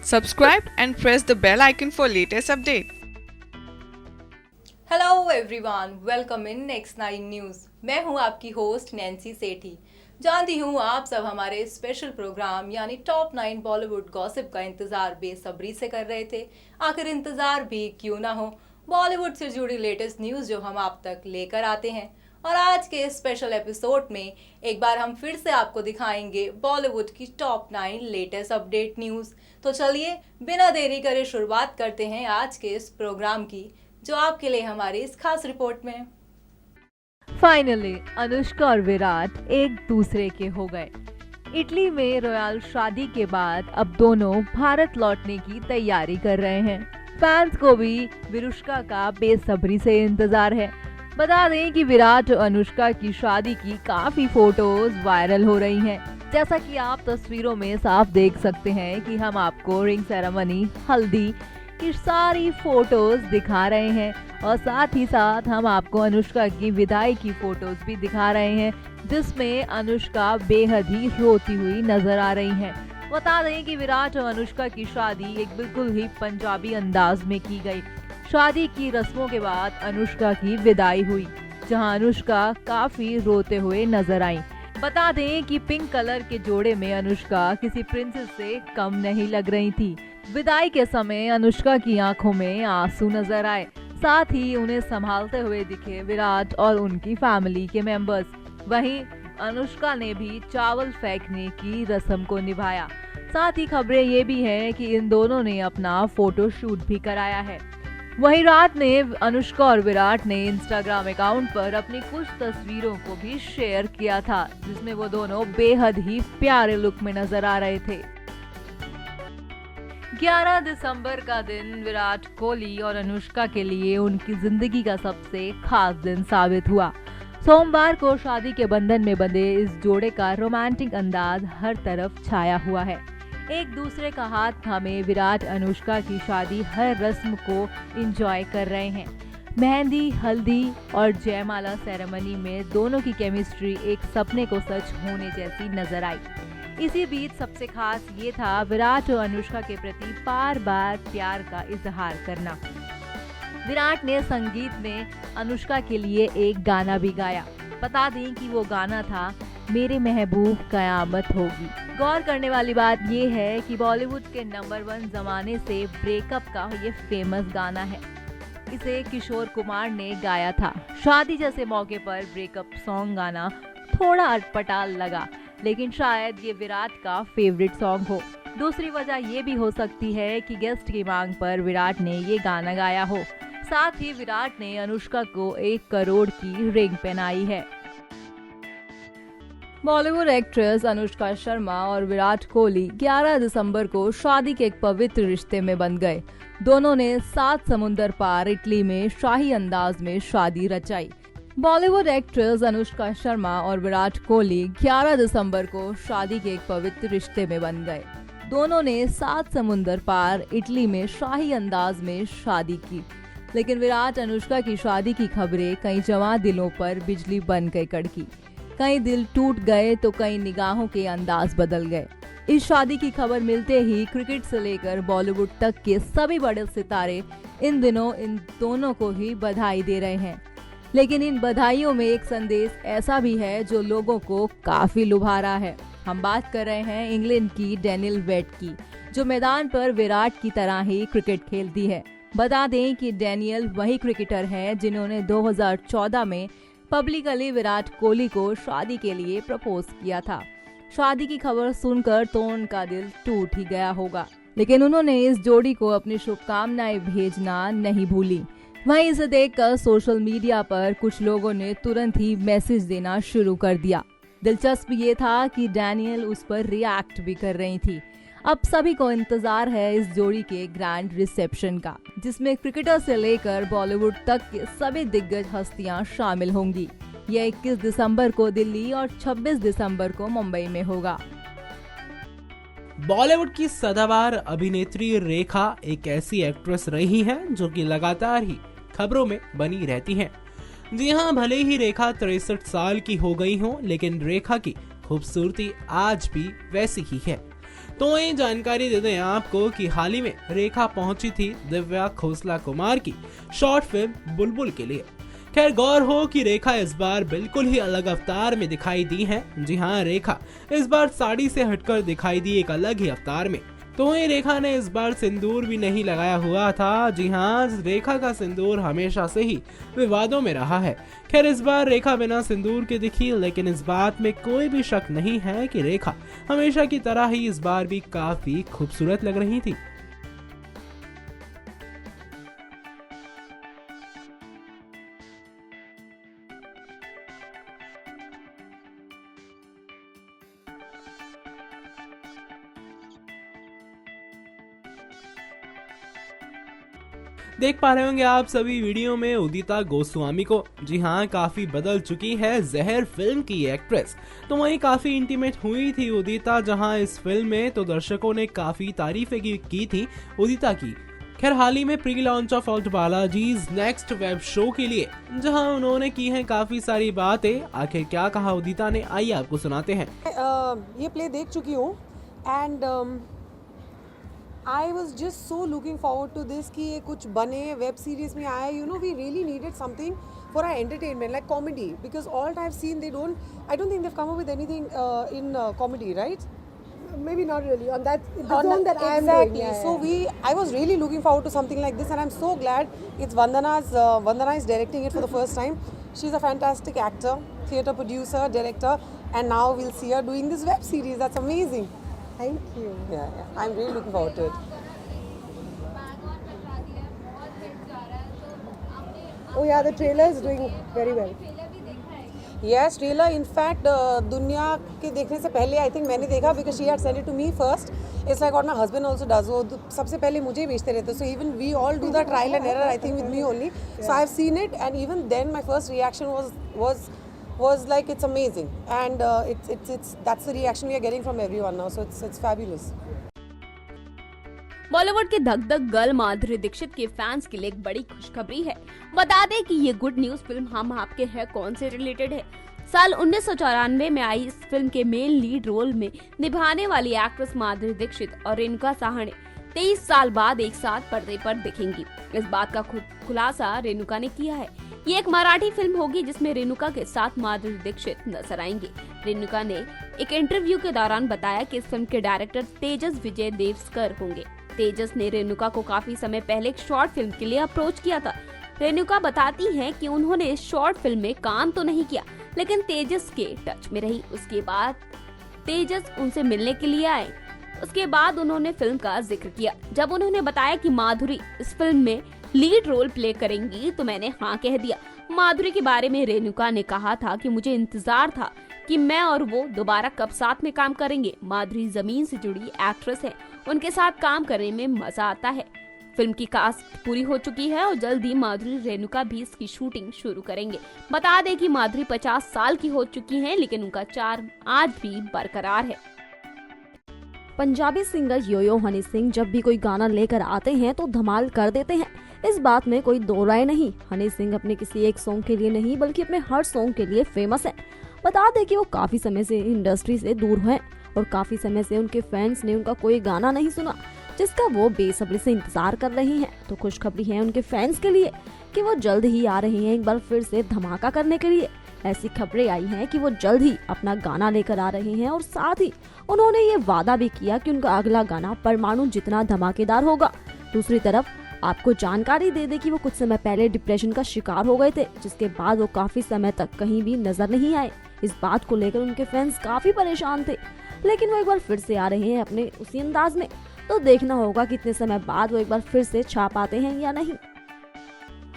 Subscribe and press the bell icon for latest update. Hello everyone, welcome in next 9 news. मैं हूं आपकी host Nancy सेठी। जानती हूं आप सब हमारे स्पेशल प्रोग्राम यानी टॉप 9 बॉलीवुड गॉसिप का इंतज़ार बेसब्री से कर रहे थे। आखिर इंतज़ार भी क्यों ना हो, बॉलीवुड से जुड़ी लेटेस्ट न्यूज़ जो हम आप तक लेकर आते हैं। और आज के स्पेशल एपिसोड में एक बार हम फिर से आपको दिखाएंगे बॉलीवुड की टॉप 9 लेटेस्ट अपडेट न्यूज़। तो चलिए बिना देरी करे शुरुआत करते हैं आज के इस प्रोग्राम की, जो आपके लिए हमारी इस खास रिपोर्ट में। फाइनली अनुष्का और विराट एक दूसरे के हो गए। इटली में रॉयल शादी के बाद अब दोनों भारत लौटने की तैयारी कर रहे हैं। फैंस को भी विरुष्का का बेसब्री से इंतजार है। बता दें कि विराट और अनुष्का की शादी की काफी फोटोज वायरल हो रही हैं। जैसा कि आप तस्वीरों में साफ देख सकते हैं कि हम आपको रिंग सेरेमनी, हल्दी की सारी फोटोज दिखा रहे हैं और साथ ही साथ हम आपको अनुष्का की विदाई की फोटोज भी दिखा रहे हैं, जिसमें अनुष्का बेहद ही रोती हुई नजर आ रही हैं। बता दें कि विराट और अनुष्का की शादी एक बिल्कुल ही पंजाबी अंदाज में की गई। शादी की रस्मों के बाद अनुष्का की विदाई हुई, जहां अनुष्का काफी रोते हुए नजर आई। बता दें कि पिंक कलर के जोड़े में अनुष्का किसी प्रिंसेस से कम नहीं लग रही थी। विदाई के समय अनुष्का की आंखों में आंसू नजर आए, साथ ही उन्हें संभालते हुए दिखे विराट और उनकी फैमिली के मेंबर्स। वहीं अनुष्का ने भी चावल फेंकने की रस्म को निभाया। साथ ही खबरें ये भी हैं कि इन दोनों ने अपना फोटो शूट भी कराया है। वहीं रात ने अनुष्का और विराट ने इंस्टाग्राम अकाउंट पर अपनी कुछ तस्वीरों को भी शेयर किया था, जिसमें वो दोनों बेहद ही प्यारे लुक में नजर आ रहे थे। 11 दिसंबर का दिन विराट कोहली और अनुष्का के लिए उनकी जिंदगी का सबसे खास दिन साबित हुआ। सोमवार को शादी के बंधन में बंधे इस जोड़े का रोमांटिक अंदाज हर तरफ छाया हुआ है। एक दूसरे का हाथ थामे विराट अनुष्का की शादी हर रस्म को एंजॉय कर रहे हैं। मेहंदी, हल्दी और जयमाला सेरेमनी में दोनों की केमिस्ट्री एक सपने को सच होने जैसी नजर आई। इसी बीच सबसे खास ये था विराट और अनुष्का के प्रति बार बार प्यार का इजहार करना। विराट ने संगीत में अनुष्का के लिए एक गाना भी गाया। बता दें कि वो गाना था मेरे महबूब कयामत होगी। गौर करने वाली बात ये है कि बॉलीवुड के नंबर 1 जमाने से ब्रेकअप का ये फेमस गाना है। इसे किशोर कुमार ने गाया था। शादी जैसे मौके पर ब्रेकअप सॉन्ग गाना थोड़ा अटपटाल लगा, लेकिन शायद ये विराट का फेवरेट सॉन्ग हो। दूसरी वजह ये भी हो सकती है कि गेस्ट की मांग पर विराट ने ये गाना गाया हो। साथ ही विराट ने अनुष्का को 1 करोड़ की रिंग पहनाई है। बॉलीवुड एक्ट्रेस अनुष्का शर्मा और विराट कोहली 11 दिसंबर को शादी के एक पवित्र रिश्ते में बंध गए। दोनों ने 7 समुंदर पार इटली में शाही अंदाज में शादी रचाई। बॉलीवुड एक्ट्रेस अनुष्का शर्मा और विराट कोहली 11 दिसंबर को शादी के एक पवित्र रिश्ते में बंध गए। दोनों ने 7 समुंदर पार इटली में शाही अंदाज में शादी की। लेकिन विराट अनुष्का की शादी की खबरें कई जवां दिलों पर बिजली बन गई कड़की। कई दिल टूट गए तो कई निगाहों के अंदाज बदल गए। इस शादी की खबर मिलते ही क्रिकेट से लेकर बॉलीवुड तक के सभी बड़े सितारे इन दिनों इन दोनों को ही बधाई दे रहे हैं। लेकिन इन बधाइयों में एक संदेश ऐसा भी है जो लोगों को काफी लुभा रहा है। हम बात कर रहे हैं इंग्लैंड की डैनियल वेड की, जो मैदान पर विराट की तरह ही क्रिकेट खेलती है। बता दें कि डैनियल वही क्रिकेटर है जिन्होंने 2014 में पब्लिकली विराट कोहली को शादी के लिए प्रपोज किया था। शादी की खबर सुनकर तो उनका दिल टूट ही गया होगा, लेकिन उन्होंने इस जोड़ी को अपनी शुभकामनाएं भेजना नहीं भूली। वहीं इसे देखकर सोशल मीडिया पर कुछ लोगों ने तुरंत ही मैसेज देना शुरू कर दिया। दिलचस्प ये था कि डैनियल उस पर रिएक्ट भी कर रही थी। अब सभी को इंतजार है इस जोड़ी के ग्रैंड रिसेप्शन का, जिसमें क्रिकेटर से लेकर बॉलीवुड तक के सभी दिग्गज हस्तियां शामिल होंगी। यह 21 दिसंबर को दिल्ली और 26 दिसंबर को मुंबई में होगा। बॉलीवुड की सदाबहार अभिनेत्री रेखा एक ऐसी एक्ट्रेस रही हैं जो कि लगातार ही खबरों में बनी रहती हैं। जी हाँ, भले ही रेखा 63 साल की हो गई हो, लेकिन रेखा की खूबसूरती आज भी वैसी ही है। तो वही जानकारी दे दें आपको कि हाल ही में रेखा पहुंची थी दिव्या खोसला कुमार की शॉर्ट फिल्म बुलबुल के लिए। खैर गौर हो कि रेखा इस बार बिल्कुल ही अलग अवतार में दिखाई दी है। जी हाँ, रेखा इस बार साड़ी से हटकर दिखाई दी एक अलग ही अवतार में। तो वहीं रेखा ने इस बार सिंदूर भी नहीं लगाया हुआ था। जी हाँ, रेखा का सिंदूर हमेशा से ही विवादों में रहा है। खैर इस बार रेखा बिना सिंदूर के दिखी, लेकिन इस बात में कोई भी शक नहीं है कि रेखा हमेशा की तरह ही इस बार भी काफी खूबसूरत लग रही थी। देख पा रहे होंगे आप सभी वीडियो में उदिता गोस्वामी को। जी हाँ, काफी बदल चुकी है जहर फिल्म की एक्ट्रेस। तो वहीं काफी इंटीमेट हुई थी उदिता जहां इस फिल्म में तो दर्शकों ने काफी तारीफें की थी उदिता की। खैर हाल ही में pre launch of Alt Balaji's next web show के लिए जहां उन्होंने की हैं काफी सारी बातें। आखिर क्या कहा उदिता ने, आइए आपको सुनाते हैं। ये प्ले देख चुकी हूँ and I was just so looking forward to this कि ये कुछ बने वेब सीरीज में आया। You know we really needed something for our entertainment like comedy because all I have seen I don't think they've come up with anything in comedy, right? Maybe not really on that On zone that I am exactly. doing. So I was really looking forward to something like this, and I'm so glad it's Vandana is directing it for the first time. She's a fantastic actor, theatre producer, director, and now we'll see her doing this web series. That's amazing. Thank you. Yeah. I'm really looking forward to it. Oh yeah, the trailer is doing very well. Yes, trailer. In fact, दुनिया के देखने से पहले I think मैंने देखा because she had sent it to me first. It's like what my husband also does. वो सबसे पहले मुझे ही भेजते रहते. So even we all do the trial and error I think with me only. So I've seen it, and even then my first reaction was like it's amazing, and it's that's the reaction we are getting from everyone now. So it's fabulous. Bollywood के धक धक girl Madhuri Dixit के fans के लिए एक बड़ी खुशखबरी है। बता दें कि ये गुड न्यूज फिल्म हम आपके हैं कौन से रिलेटेड है। साल 1994 में आई इस फिल्म के मेन लीड रोल में निभाने वाली एक्ट्रेस माधुरी दीक्षित और रेणुका साहनी 23 साल बाद एक साथ पर्दे पर दिखेंगी। इस बात का खुलासा रेणुका ने किया है। ये एक मराठी फिल्म होगी जिसमें रेणुका के साथ माधुरी दीक्षित नजर आएंगे। रेणुका ने एक इंटरव्यू के दौरान बताया कि इस फिल्म के डायरेक्टर तेजस विजय देवस्कर होंगे। तेजस ने रेणुका को काफी समय पहले एक शॉर्ट फिल्म के लिए अप्रोच किया था। रेणुका बताती हैं कि उन्होंने इस शॉर्ट फिल्म में काम तो नहीं किया, लेकिन तेजस के टच में रही। उसके बाद तेजस उनसे मिलने के लिए आए। उसके बाद उन्होंने फिल्म का जिक्र किया। जब उन्होंने बताया कि माधुरी इस फिल्म में लीड रोल प्ले करेंगी तो मैंने हाँ कह दिया। माधुरी के बारे में रेणुका ने कहा था कि मुझे इंतजार था कि मैं और वो दोबारा कब साथ में काम करेंगे। माधुरी जमीन से जुड़ी एक्ट्रेस है, उनके साथ काम करने में मजा आता है। फिल्म की कास्ट पूरी हो चुकी है और जल्द ही माधुरी रेणुका भी इसकी शूटिंग शुरू करेंगे। बता दें कि माधुरी 50 साल की हो चुकी हैं, लेकिन उनका चार्म आज भी बरकरार है। पंजाबी सिंगर योयो हनी सिंह जब भी कोई गाना लेकर आते हैं तो धमाल कर देते हैं। इस बात में कोई दो राय नहीं। हनी सिंह अपने किसी एक सॉन्ग के लिए नहीं बल्कि अपने हर सॉन्ग के लिए फेमस है। बता दें कि वो काफी समय से इंडस्ट्री से दूर हैं और काफी समय से उनके फैंस ने उनका कोई गाना नहीं सुना, जिसका वो बेसब्री से इंतजार कर रहे हैं। तो खुशखबरी है उनके फैंस के लिए कि वो जल्द ही आ रहे हैं एक बार फिर से धमाका करने के लिए। ऐसी खबरें आई हैं कि वो जल्द ही अपना गाना लेकर आ रहे हैं और साथ ही उन्होंने ये वादा भी किया कि उनका अगला गाना परमाणु जितना धमाकेदार होगा। दूसरी तरफ आपको जानकारी दे दे कि वो कुछ समय पहले डिप्रेशन का शिकार हो गए थे, जिसके बाद वो काफी समय तक कहीं भी नजर नहीं आए। इस बात को लेकर उनके फैंस काफी परेशान थे, लेकिन वो एक बार फिर से आ रहे हैं अपने उसी अंदाज में। तो देखना होगा कितने समय बाद वो एक बार फिर से छा पाते हैं या नहीं।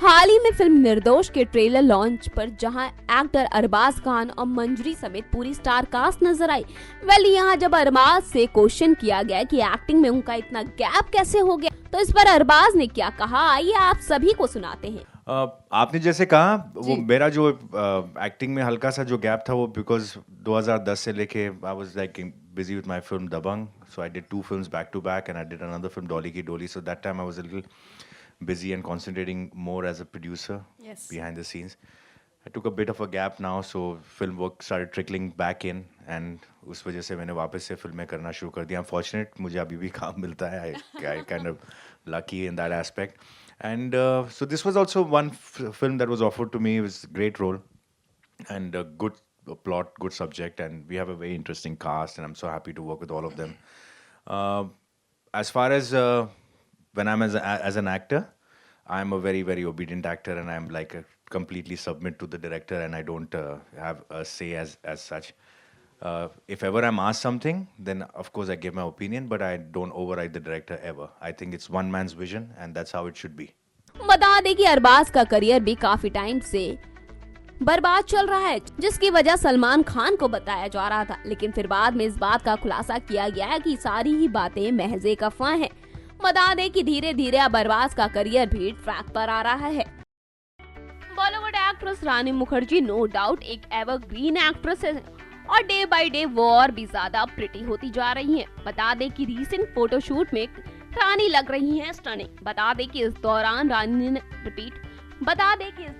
हाल ही में फिल्म निर्दोष के ट्रेलर लॉन्च पर जहां एक्टर अरबाज खान और मंजरी समेत पूरी स्टार कास्ट नजर आई। यहाँ जब अरबाज से क्वेश्चन किया गया कि एक्टिंग में उनका इतना गैप कैसे हो गया, तो इस पर अरबाज ने क्या कहा, आइए आप सभी को सुनाते हैं। आपने जैसे कहा वो मेरा जो एक्टिंग में हल्का सा जो गैप था वो बिकॉज 2010 से लेके I was like busy with my film Dabang, so I did 2 films back to back and I did another film Dolly Ki Dolly, so that time I was a little busy and concentrating more as a producer behind the scenes. I took a bit of a gap now, so film work started trickling back in, and उस वजह से मैंने वापस से फिल्में करना शुरू कर दिया. I'm fortunate, मुझे अभी भी काम मिलता है. I kind of lucky in that aspect. And so this was also one film that was offered to me. It was a great role and a good plot, good subject, and we have a very interesting cast, and I'm so happy to work with all of them. As far as when I'm as an actor, I'm a very, very obedient actor, and I'm like completely submit to the director, and I don't have a say as such. If ever I'm asked something, then of course I give my opinion, but I don't override the director ever. I think it's one man's vision, and that's how it should be. बता दें कि अरबाज का career भी काफी time से बर्बाद चल रहा है, जिसकी वजह सलमान खान को बताया जा रहा था, लेकिन फिर बाद में इस बात का खुलासा किया गया कि सारी ही बातें महज एक अफवाह हैं। बता दें कि धीरे धीरे अब अरबाज का करियर भी ट्रैक पर आ रहा है। बॉलीवुड एक्ट्रेस रानी मुखर्जी नो डाउट एक एवरग्रीन एक्ट्रेस है और डे बाय डे वो और भी ज्यादा प्रिटी होती जा रही हैं। बता दें कि रीसेंट फोटोशूट में रानी लग रही हैं स्टनिंग। बता दें कि इस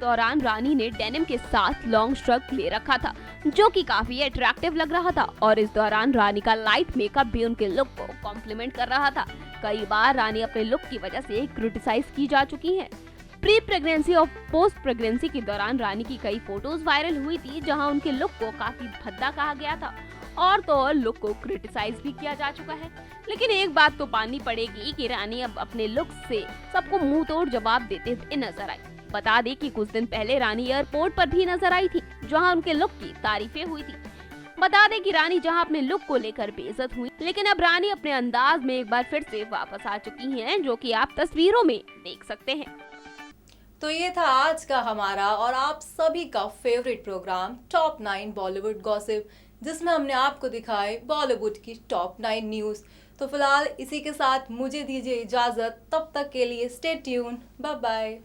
दौरान रानी ने डेनिम के साथ लॉन्ग स्ट्रग ले रखा था, जो कि काफी अट्रैक्टिव लग रहा था, और इस दौरान रानी का लाइट मेकअप भी उनके लुक को कॉम्प्लीमेंट कर रहा था। कई बार रानी अपने लुक की वजह से क्रिटिसाइज की जा चुकी हैं। प्री प्रेगनेंसी और पोस्ट प्रेगनेंसी के दौरान रानी की कई फोटोज वायरल हुई थी, जहां उनके लुक को काफी भद्दा कहा गया था और तो और लुक को क्रिटिसाइज भी किया जा चुका है। लेकिन एक बात तो माननी पड़ेगी कि रानी अब अपने लुक से सबको मुंह तोड़ जवाब देते हुए नजर आई। बता दें कि कुछ दिन पहले रानी एयरपोर्ट पर भी नजर आई थी, जहां उनके लुक की तारीफें हुई थी। बता दें कि रानी जहां अपने लुक को लेकर बेइज्जत हुई, लेकिन अब रानी अपने अंदाज में एक बार फिर से वापस आ चुकी हैं, जो कि आप तस्वीरों में देख सकते हैं। तो ये था आज का हमारा और आप सभी का favourite programme top 9 Bollywood gossip, जिसमें हमने आपको दिखाए बॉलीवुड की टॉप 9 न्यूज़। तो फिलहाल इसी के साथ मुझे दीजिए इजाज़त, तब तक के लिए स्टे ट्यून, बाय बाय।